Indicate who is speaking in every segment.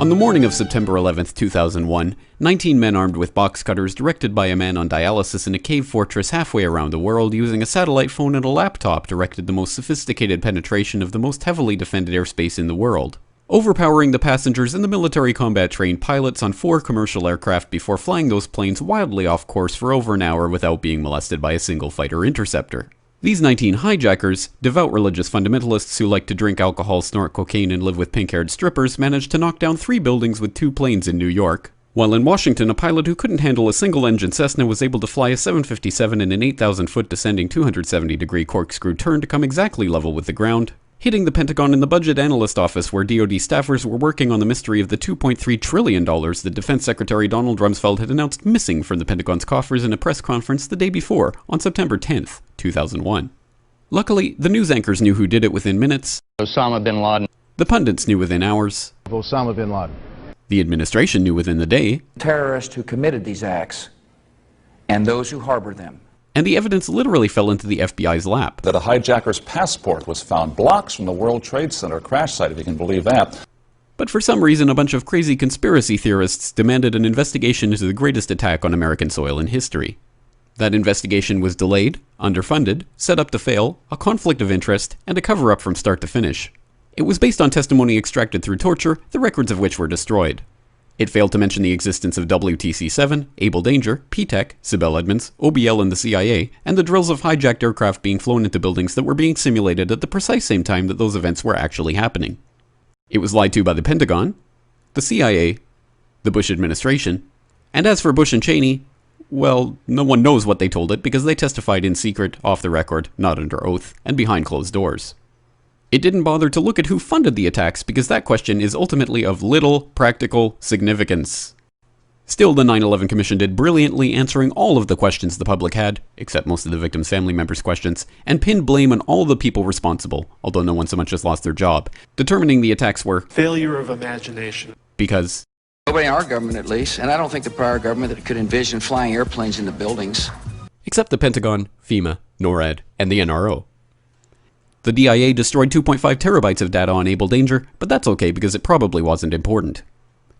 Speaker 1: On the morning of September 11, 2001, 19 men armed with box cutters directed by a man on dialysis in a cave fortress halfway around the world using a satellite phone and a laptop directed the most sophisticated penetration of the most heavily defended airspace in the world, overpowering the passengers and the military combat trained pilots on 4 commercial aircraft before flying those planes wildly off course for over an hour without being molested by a single fighter interceptor. These 19 hijackers, devout religious fundamentalists who like to drink alcohol, snort cocaine, and live with pink-haired strippers, managed to knock down 3 buildings with 2 planes in New York. While in Washington, a pilot who couldn't handle a single-engine Cessna was able to fly a 757 in an 8,000-foot descending 270-degree corkscrew turn to come exactly level with the ground, hitting the Pentagon in the Budget Analyst Office where DoD staffers were working on the mystery of the $2.3 trillion that Defense Secretary Donald Rumsfeld had announced missing from the Pentagon's coffers in a press conference the day before, on September 10th, 2001. Luckily, the news anchors knew who did it within minutes.
Speaker 2: Osama bin Laden.
Speaker 1: The pundits knew within hours.
Speaker 3: Osama bin Laden.
Speaker 1: The administration knew within the day.
Speaker 4: Terrorists who committed these acts and those who harbor them.
Speaker 1: And the evidence literally fell into the FBI's lap.
Speaker 5: That a hijacker's passport was found blocks from the World Trade Center crash site, if you can believe that.
Speaker 1: But for some reason, a bunch of crazy conspiracy theorists demanded an investigation into the greatest attack on American soil in history. That investigation was delayed, underfunded, set up to fail, a conflict of interest, and a cover-up from start to finish. It was based on testimony extracted through torture, the records of which were destroyed. It failed to mention the existence of WTC-7, Able Danger, P-TECH, Sibel Edmonds, OBL and the CIA, and the drills of hijacked aircraft being flown into buildings that were being simulated at the precise same time that those events were actually happening. It was lied to by the Pentagon, the CIA, the Bush administration, and as for Bush and Cheney, well, no one knows what they told it because they testified in secret, off the record, not under oath, and behind closed doors. It didn't bother to look at who funded the attacks because that question is ultimately of little practical significance. Still, the 9/11 Commission did brilliantly answering all of the questions the public had, except most of the victims' family members' questions, and pinned blame on all the people responsible, although no one so much as lost their job, determining the attacks were
Speaker 6: failure of imagination.
Speaker 1: Because
Speaker 4: Nobody in our government, at least, and I don't think the prior government that could envision flying airplanes into buildings.
Speaker 1: Except the Pentagon, FEMA, NORAD, and the NRO. The DIA destroyed 2.5 terabytes of data on Able Danger, but that's okay because it probably wasn't important.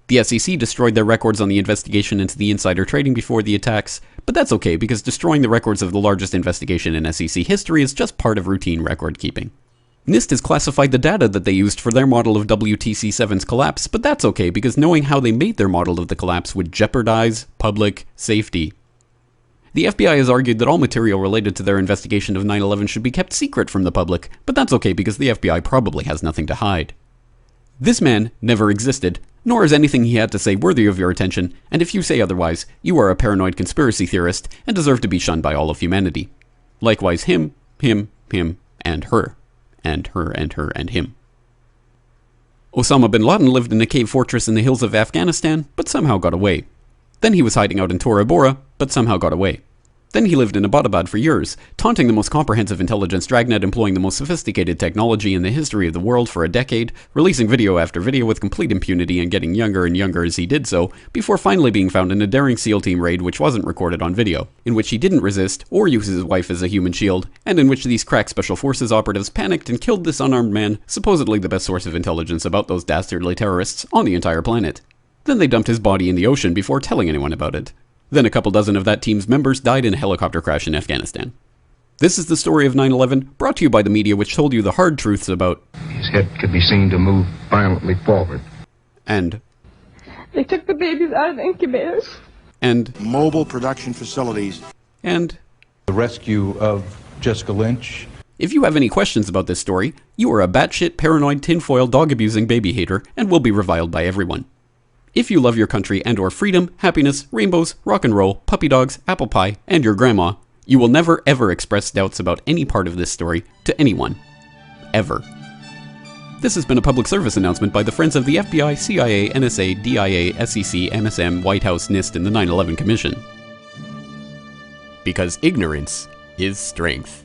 Speaker 1: The SEC destroyed their records on the investigation into the insider trading before the attacks, but that's okay because destroying the records of the largest investigation in SEC history is just part of routine record keeping. NIST has classified the data that they used for their model of WTC-7's collapse, but that's okay because knowing how they made their model of the collapse would jeopardize public safety. The FBI has argued that all material related to their investigation of 9/11 should be kept secret from the public, but that's okay because the FBI probably has nothing to hide. This man never existed, nor is anything he had to say worthy of your attention, and if you say otherwise, you are a paranoid conspiracy theorist and deserve to be shunned by all of humanity. Likewise him, and her. And her, and her, and him. Osama bin Laden lived in a cave fortress in the hills of Afghanistan, but somehow got away. Then he was hiding out in Tora Bora, but somehow got away. Then he lived in Abbottabad for years, taunting the most comprehensive intelligence dragnet employing the most sophisticated technology in the history of the world for a decade, releasing video after video with complete impunity and getting younger and younger as he did so, before finally being found in a daring SEAL team raid which wasn't recorded on video, in which he didn't resist or use his wife as a human shield, and in which these crack special forces operatives panicked and killed this unarmed man, supposedly the best source of intelligence about those dastardly terrorists on the entire planet. Then they dumped his body in the ocean before telling anyone about it. Then a couple dozen of that team's members died in a helicopter crash in Afghanistan. This is the story of 9/11, brought to you by the media which told you the hard truths about
Speaker 7: his head could be seen to move violently forward.
Speaker 1: And
Speaker 8: they took the babies out of the incubators.
Speaker 1: And
Speaker 3: mobile production facilities.
Speaker 1: And
Speaker 7: the rescue of Jessica Lynch.
Speaker 1: If you have any questions about this story, you are a batshit paranoid tinfoil dog-abusing baby hater and will be reviled by everyone. If you love your country and or freedom, happiness, rainbows, rock and roll, puppy dogs, apple pie, and your grandma, you will never ever express doubts about any part of this story to anyone. Ever. This has been a public service announcement by the Friends of the FBI, CIA, NSA, DIA, SEC, MSM, White House, NIST, and the 9/11 Commission. Because ignorance is strength.